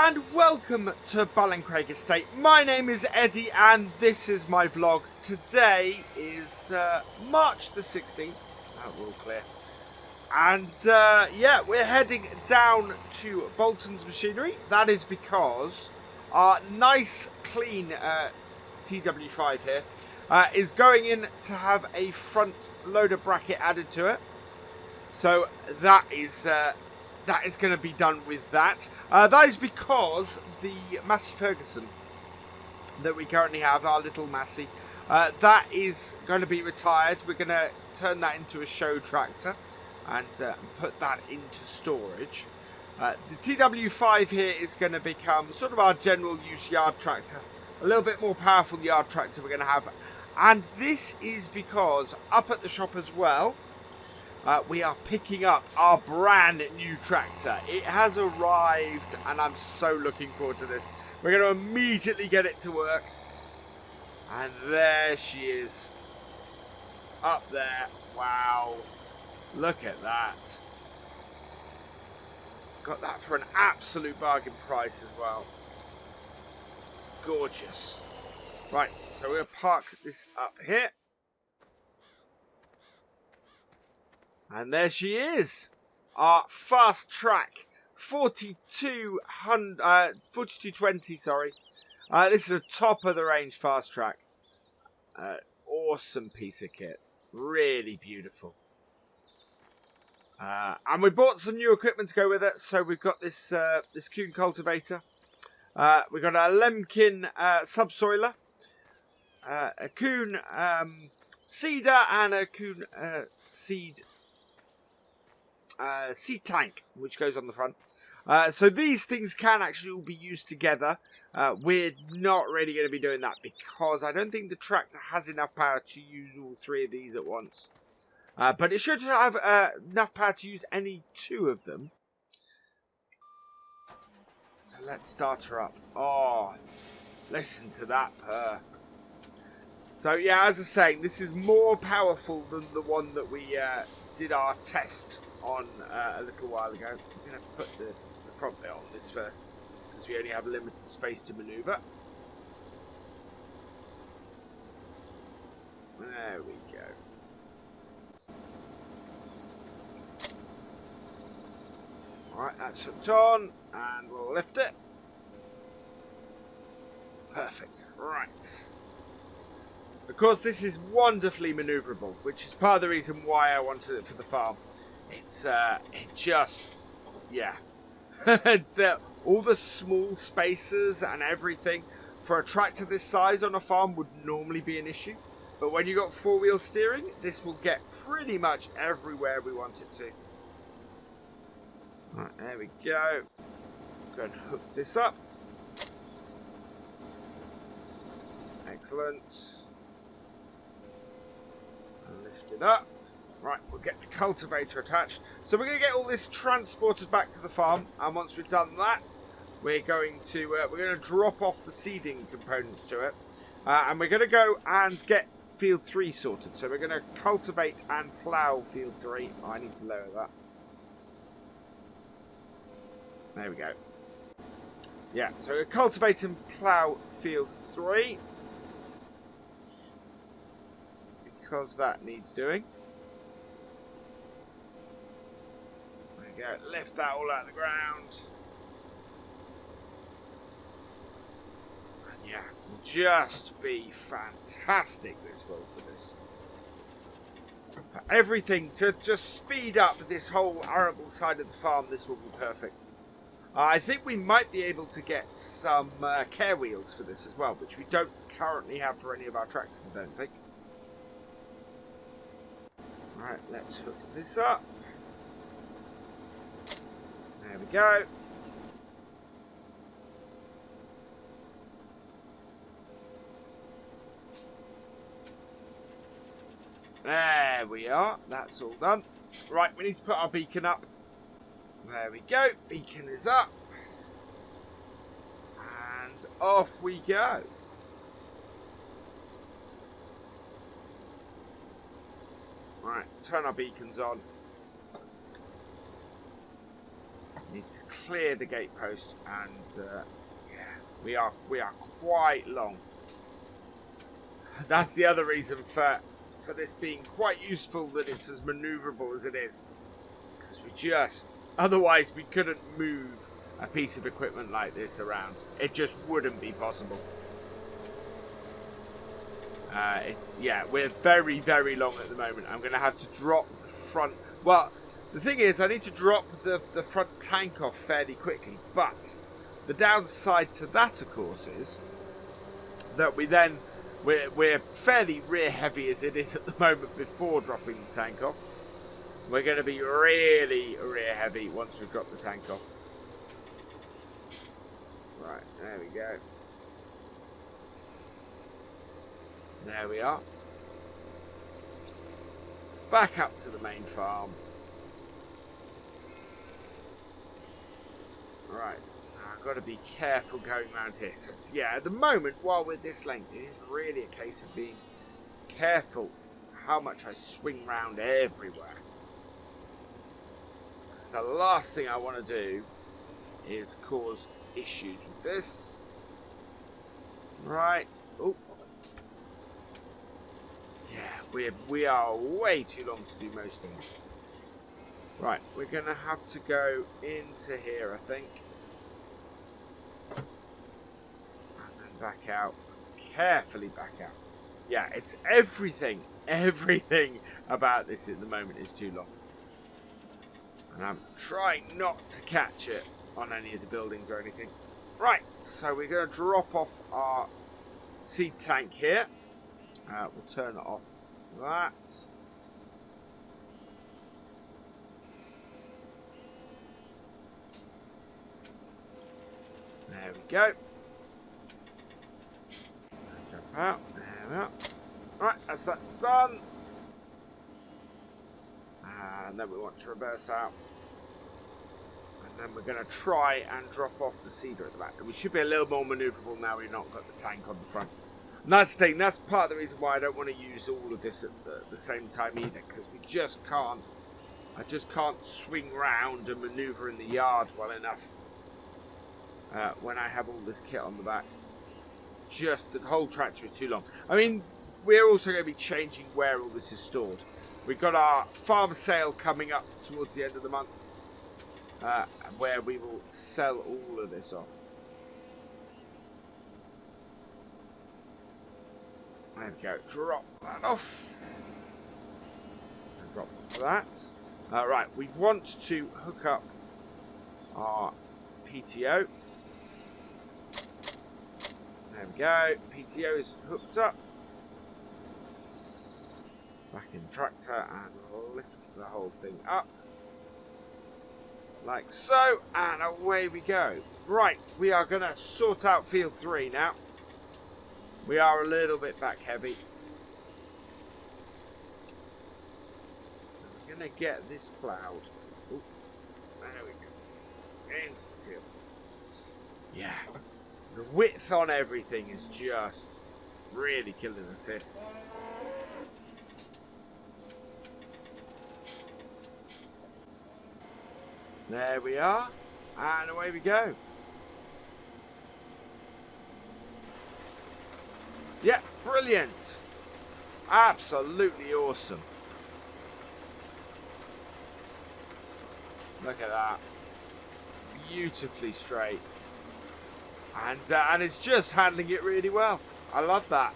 and welcome to BallinCraig Estate. My name is Eddie and this is my vlog. Today is March the 16th, all clear. And yeah, we're heading down to Bolton's Machinery. That is because our nice clean TW5 here is going in to have a front loader bracket added to it. So that is going to be done with that. That is because the Massey Ferguson that we currently have, our little Massey, that is going to be retired. We're going to turn that into a show tractor and put that into storage. The TW5 here is going to become sort of our general use yard tractor. A little bit more powerful yard tractor we're going to have. And this is because up at the shop as well, we are picking up our brand new tractor. It has arrived and I'm so looking forward to this. We're going to immediately get it to work. And there she is. Up there. Wow. Look at that. Got that for an absolute bargain price as well. Gorgeous. Right, so we'll park this up here. And there she is, our fast track 4220. Sorry, this is a top of the range fast track. Awesome piece of kit, really beautiful. And we bought some new equipment to go with it. So we've got this this Kuhn cultivator. We've got a Lemkin subsoiler, a Kuhn seeder, and a Kuhn seed tank, which goes on the front. So these things can actually all be used together. We're not really going to be doing that because I don't think the tractor has enough power to use all three of these at once. But it should have enough power to use any two of them. So let's start her up. Oh, listen to that purr. So yeah, as I was saying, this is more powerful than the one that we did our test on a little while ago. I'm going to put the front bit on this first because we only have limited space to manoeuvre. There we go. Alright, that's hooked on and we'll lift it. Perfect. Right. Of course, this is wonderfully manoeuvrable, which is part of the reason why I wanted it for the farm. It's yeah. All the small spaces and everything for a tractor this size on a farm would normally be an issue. But when you got four-wheel steering, this will get pretty much everywhere we want it to. Right, there we go. Go and hook this up. Excellent. And lift it up. Right, we'll get the cultivator attached. So we're going to get all this transported back to the farm, and once we've done that, we're going to drop off the seeding components to it, and we're going to go and get field 3 sorted. So we're going to cultivate and plough field 3. Oh, I need to lower that. There we go. Yeah, so we're going to cultivate and plough field 3 because that needs doing. Go, lift that all out of the ground. And yeah, will just be fantastic, this will, for this. For everything to just speed up this whole arable side of the farm, this will be perfect. I think we might be able to get some care wheels for this as well, which we don't currently have for any of our tractors, I don't think. Alright, let's hook this up. There we go. There we are. That's all done. Right, we need to put our beacon up. There we go. Beacon is up. And off we go. Right, turn our beacons on. Need to clear the gate post, and yeah, we are quite long. That's the other reason for this being quite useful, that it's as maneuverable as it is, because otherwise we couldn't move a piece of equipment like this around. It just wouldn't be possible. We're very, very long at the moment. I'm going to have to drop the front. Well, the thing is, I need to drop the front tank off fairly quickly. But the downside to that, of course, is that we're fairly rear heavy as it is at the moment before dropping the tank off. We're going to be really rear heavy once we've dropped the tank off. Right, there we go. There we are. Back up to the main farm. Right, I've got to be careful going around here. So, yeah, at the moment, while we're this length, it is really a case of being careful how much I swing round everywhere. Because the last thing I want to do is cause issues with this. Right. Oh. Yeah, we are way too long to do most things. Right, we're going to have to go into here, I think. And then back out. Carefully back out. Yeah, it's everything about this at the moment is too long. And I'm trying not to catch it on any of the buildings or anything. Right, so we're going to drop off our seed tank here. We'll turn it off. That. There we go. Jump out. There we are. Right, that's that done. And then we want to reverse out. And then we're going to try and drop off the cedar at the back. And we should be a little more manoeuvrable now we've not got the tank on the front. And that's the thing, that's part of the reason why I don't want to use all of this at the same time either, because we just can't, I just can't swing round and manoeuvre in the yard well enough when I have all this kit on the back. Just, the whole tractor is too long. I mean, we're also going to be changing where all this is stored. We've got our farm sale coming up towards the end of the month, where we will sell all of this off. There we go. Drop that off. And drop that. Right, we want to hook up our PTO. There we go. PTO is hooked up. Back in the tractor and lift the whole thing up. Like so. And away we go. Right, we are going to sort out field 3 now. We are a little bit back heavy. So we're going to get this ploughed. Ooh, there we go. Into the field. Yeah. The width on everything is just really killing us here. There we are. And away we go. Yeah, brilliant. Absolutely awesome. Look at that. Beautifully straight. And it's just handling it really well. I love that.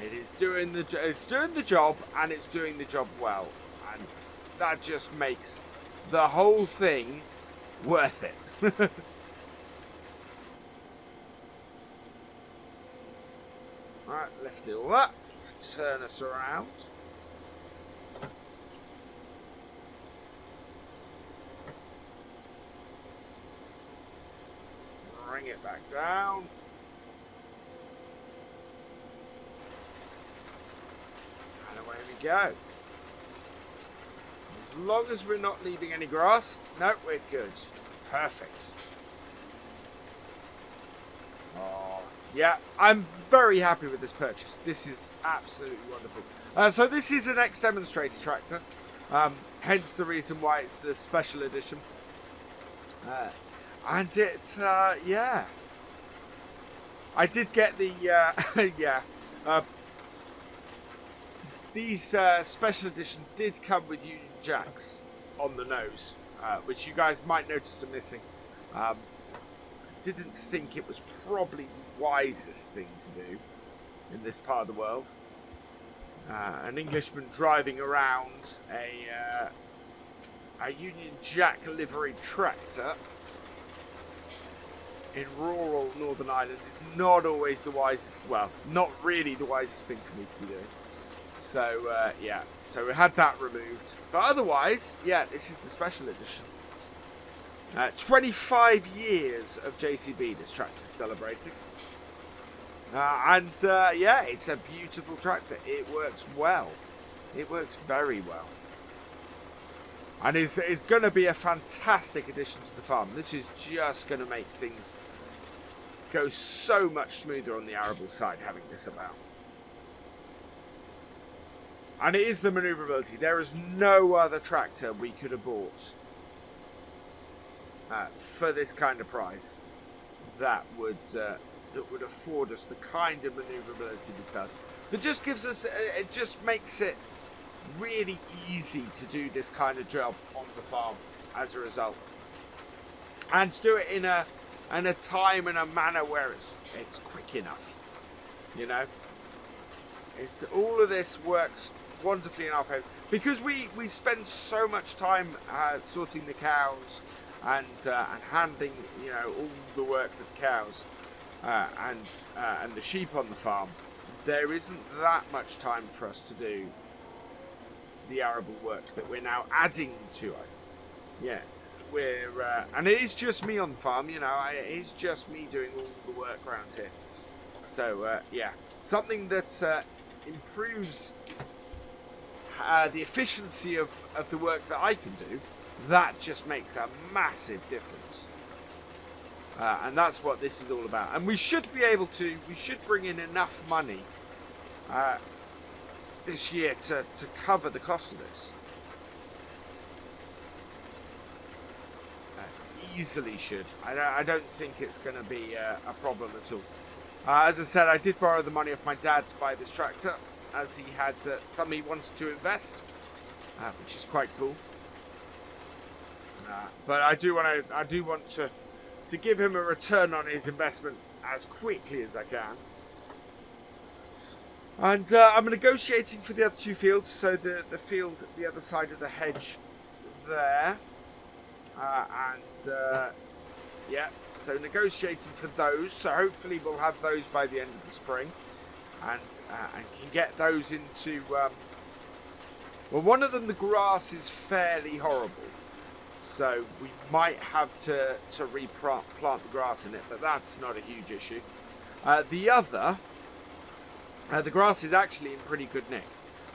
It is doing the job, and it's doing the job well. And that just makes the whole thing worth it. Right, lift it all up, turn us around. Bring it back down. And away we go. As long as we're not leaving any grass, no, we're good. Perfect. Oh, Yeah, I'm very happy with this purchase. This is absolutely wonderful. So this is an ex-demonstrator tractor, hence the reason why it's the special edition. And it, yeah, I did get the, yeah, these special editions did come with Union Jacks on the nose, which you guys might notice are missing. Didn't think it was probably the wisest thing to do in this part of the world. An Englishman driving around a Union Jack livery tractor in rural Northern Ireland is not always the wisest, well, not really the wisest thing for me to be doing. So, yeah, so we had that removed. But otherwise, yeah, this is the special edition. 25 years of JCB this tractor's celebrating. And yeah, it's a beautiful tractor. It works well. It works very well. And it's going to be a fantastic addition to the farm. This is just going to make things go so much smoother on the arable side having this about. And it is the manoeuvrability. There is no other tractor we could have bought for this kind of price that would afford us the kind of manoeuvrability this does. That just gives us, it just makes it really easy to do this kind of job on the farm as a result, and to do it in a time and a manner where it's quick enough. You know, it's all of this works wonderfully in our favour because we spend so much time sorting the cows and handling, you know, all the work with the cows and the sheep on the farm. There isn't that much time for us to do the arable work that we're now adding to it. Yeah, we're and it is just me on the farm, you know. It is just me doing all the work around here. So yeah, something that improves the efficiency of the work that I can do. That just makes a massive difference. And that's what this is all about. And we should be able to, we should bring in enough money this year to cover the cost of this. Easily should. I don't think it's going to be a problem at all. As I said, I did borrow the money off my dad to buy this tractor, as he had some he wanted to invest, which is quite cool. But I do want to give him a return on his investment as quickly as I can. And I'm negotiating for the other two fields, so the field the other side of the hedge there, yeah, so negotiating for those. So hopefully we'll have those by the end of the spring, and can get those into. Well, one of them, the grass is fairly horrible. So we might have to replant the grass in it, but that's not a huge issue. The other, the grass is actually in pretty good nick,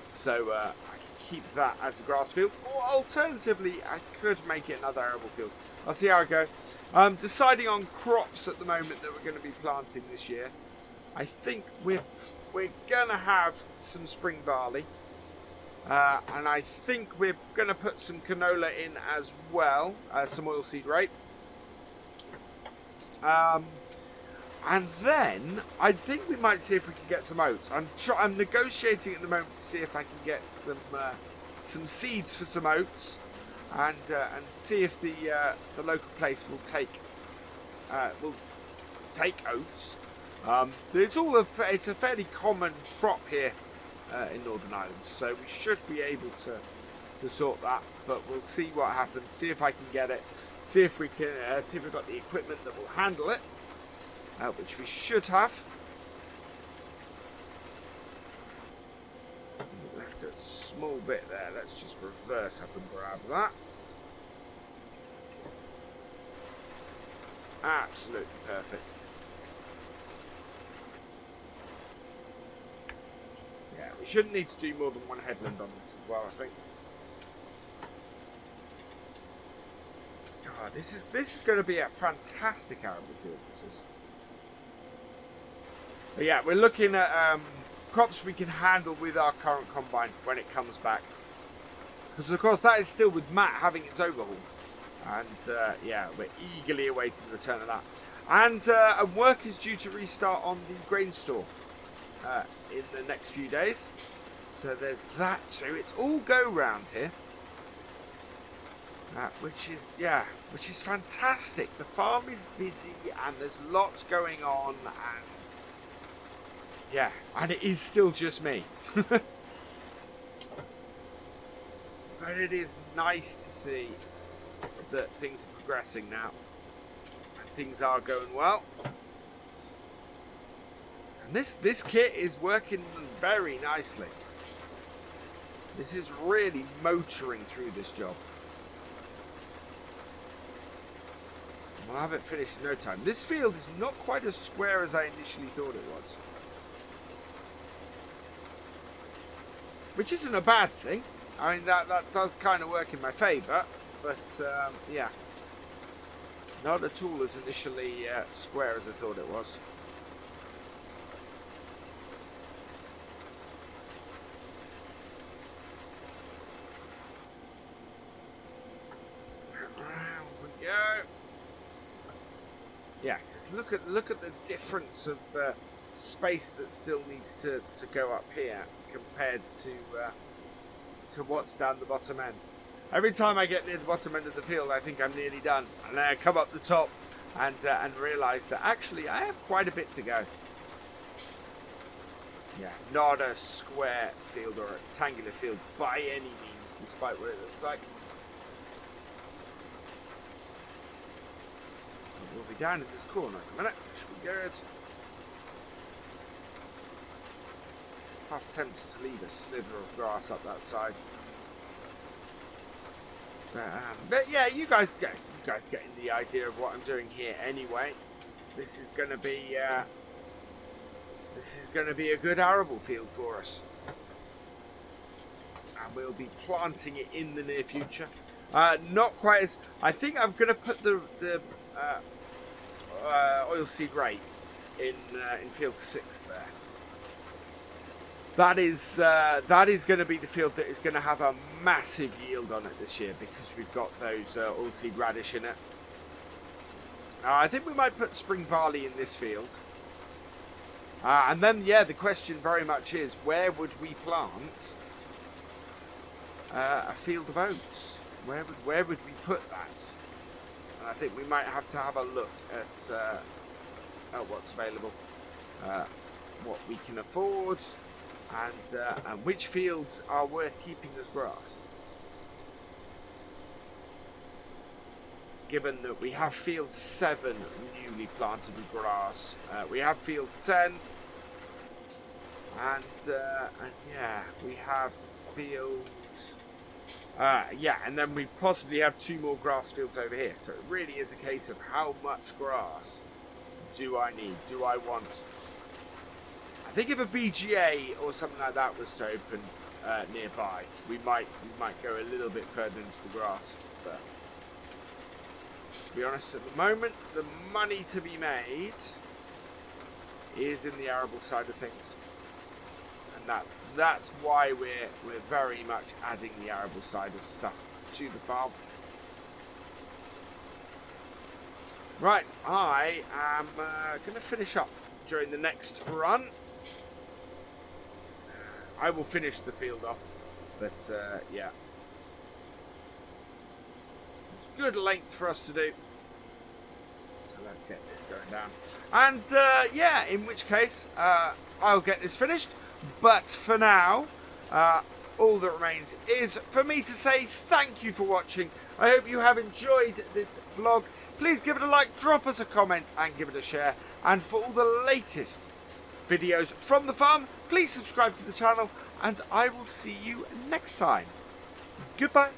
so I can keep that as a grass field. Or alternatively, I could make it another arable field. I'll see how I go. I'm deciding on crops at the moment that we're going to be planting this year. I think we're going to have some spring barley. And I think we're going to put some canola in as well, some oilseed rape. And then I think we might see if we can get some oats. I'm negotiating at the moment to see if I can get some seeds for some oats, and see if the local place will take oats. It's a fairly common crop here. In Northern Ireland, so we should be able to sort that, but we'll see what happens. See if I can get it. See if we can. See if we've got the equipment that will handle it, which we should have. Left a small bit there. Let's just reverse up and grab that. Absolutely perfect. Yeah, we shouldn't need to do more than one headland on this as well, I think. God, this is going to be a fantastic arable field, this is. But yeah, we're looking at crops we can handle with our current combine when it comes back. Because of course that is still with Matt having its overhaul. And yeah, we're eagerly awaiting the return of that. And work is due to restart on the grain store in the next few days. So there's that too. It's all go round here. Which is fantastic. The farm is busy and there's lots going on, and yeah, and it is still just me. But it is nice to see that things are progressing now. And things are going well. And this kit is working very nicely. This is really motoring through this job. We'll have it finished in no time. This field is not quite as square as I initially thought it was. Which isn't a bad thing. I mean, that does kind of work in my favour. But, yeah. Not at all as initially square as I thought it was. Round we go. Yeah, because look at the difference of space that still needs to go up here compared to what's down the bottom end. Every time I get near the bottom end of the field, I think I'm nearly done, and then I come up the top and realise that actually I have quite a bit to go. Yeah, not a square field or a rectangular field by any means, despite what it looks like. We'll be down in this corner in a minute. Should be good. Half tempted to leave a sliver of grass up that side. But yeah, you guys getting the idea of what I'm doing here anyway. This is going to be a good arable field for us, and we'll be planting it in the near future. Not quite as I think I'm going to put the oilseed rape in field 6 there. That is going to be the field that is going to have a massive yield on it this year, because we've got those oilseed radish in it. I think we might put spring barley in this field. And then, yeah, the question very much is, where would we plant a field of oats? Where would we put that? And I think we might have to have a look at what's available, what we can afford, and which fields are worth keeping as grass. Given that we have field 7 newly planted with grass, we have field 10, and yeah, we have field. Yeah, and then we possibly have 2 more grass fields over here. So it really is a case of how much grass do I need? Do I want? I think if a BGA or something like that was to open nearby, we might go a little bit further into the grass. But to be honest, at the moment, the money to be made is in the arable side of things. That's why we're very much adding the arable side of stuff to the farm. Right, I am going to finish up during the next run. I will finish the field off, but yeah, it's good length for us to do. So let's get this going down, and yeah, in which case I'll get this finished. But for now, all that remains is for me to say thank you for watching. I hope you have enjoyed this vlog. Please give it a like, drop us a comment, and give it a share. And for all the latest videos from the farm, please subscribe to the channel, and I will see you next time. Goodbye.